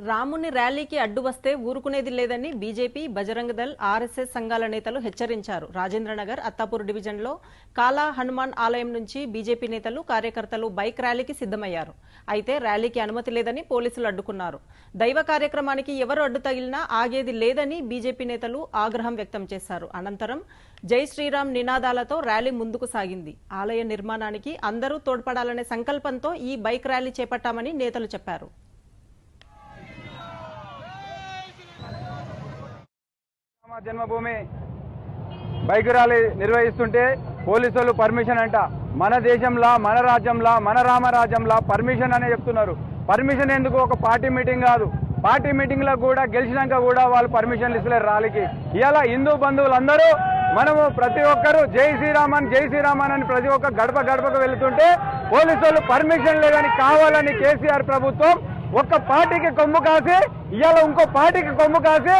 రాముని ర్యాలీకి అడ్డు వస్తే ఊరుకునేది లేదని బీజేపీ, బజరంగ దళ్, ఆర్ఎస్ఎస్ సంఘాల నేతలు హెచ్చరించారు. రాజేంద్రనగర్, అత్తాపూర్ డివిజన్లో కాలా హనుమాన్ ఆలయం నుంచి బీజేపీ నేతలు, కార్యకర్తలు బైక్ ర్యాలీకి సిద్ధమయ్యారు. అయితే ర్యాలీకి అనుమతి లేదని పోలీసులు అడ్డుకున్నారు. దైవ కార్యక్రమానికి ఎవరు అడ్డు తగిలినా ఆగేది లేదని బీజేపీ నేతలు ఆగ్రహం వ్యక్తం చేశారు. అనంతరం జై శ్రీరామ్ నినాదాలతో ర్యాలీ ముందుకు సాగింది. ఆలయ నిర్మాణానికి అందరూ తోడ్పడాలనే సంకల్పంతో ఈ బైక్ ర్యాలీ చేపట్టామని నేతలు చెప్పారు. జన్మభూమి బైక్ ర్యాలీ నిర్వహిస్తుంటే పోలీసులు పర్మిషన్ అంట. మన దేశంలో, మన రాజ్యంలో, మన రామరాజ్యంలో పర్మిషన్ అనే చెప్తున్నారు. పర్మిషన్ ఎందుకు? ఒక పార్టీ మీటింగ్ కాదు. పార్టీ మీటింగ్ లో కూడా గెలిచినాక కూడా వాళ్ళు పర్మిషన్లు ఇస్తలేరు ర్యాలీకి. ఇలా హిందూ బంధువులందరూ మనము ప్రతి ఒక్కరు జై శ్రీరామన్ జై శ్రీరామన్ అని ప్రతి ఒక్క గడప గడపకు వెళుతుంటే పోలీసులు పర్మిషన్ లేదని కావాలని కేసీఆర్ ప్రభుత్వం ఒక్క పార్టీకి కొమ్ము కాసి ఇవాళ ఇంకో పార్టీకి కొమ్ము కాసి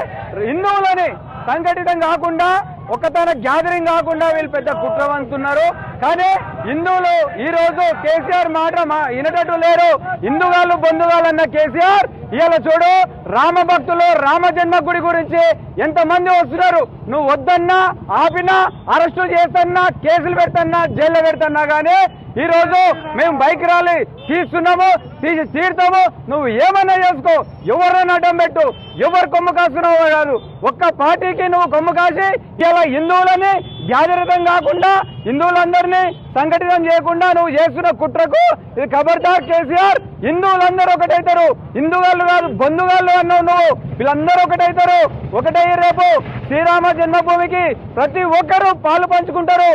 హిందువులని సంఘటితం కాకుండా ఒకతన గ్యాదరింగ్ కాకుండా వీళ్ళు పెద్ద కుట్రవంతున్నారు. కానీ హిందువులు ఈ రోజు కేసీఆర్ మాట వినటట్టు లేరు. హిందుగాళ్ళు బంధుగాళ్ళన్న కేసీఆర్ ఇవాళ చూడు రామ భక్తులు రామ జన్మ గుడి గురించి ఎంతమంది వస్తున్నారు. నువ్వు వద్దన్నా, ఆపినా, అరెస్టు చేస్తున్నా, కేసులు పెడతన్నా, జైల్లో పెడతన్నా కానీ ఈ రోజు మేము బైక్ ర్యాలీ తీస్తున్నాము, తీసి తీరుతాము. నువ్వు ఏమన్నా చేసుకో, ఎవరైనా అడ్డం పెట్టు, ఎవరు కొమ్ము కాస్తున్నావో కాదు. ఒక్క పార్టీకి నువ్వు కొమ్ము కాసి ఇలా హిందువులని జాగ్రత్తం కాకుండా హిందువులందరినీ సంఘటితం చేయకుండా నువ్వు చేస్తున్న కుట్రకు ఇది ఖబర్దార్ కేసీఆర్. హిందువులందరూ ఒకటైతారు, హిందువులు కాదు బంధుగాళ్ళు అన్నావు నువ్వు. వీళ్ళందరూ ఒకటైతారు. ఒకటై రేపు శ్రీరామ జన్మభూమికి ప్రతి ఒక్కరూ పాలు పంచుకుంటారు.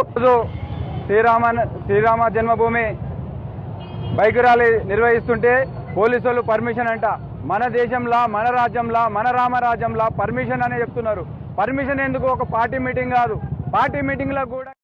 శ్రీరామ జన్మభూమి బైక్ ర్యాలీ నిర్వహిస్తుంటే పోలీసులు పర్మిషన్ అంట. మన దేశంలో, మన రాజ్యంలో, మన రామరాజ్యంలో పర్మిషన్ అనే చెప్తున్నారు. పర్మిషన్ ఎందుకు? ఒక పార్టీ మీటింగ్ కాదు. పార్టీ మీటింగ్ లో కూడా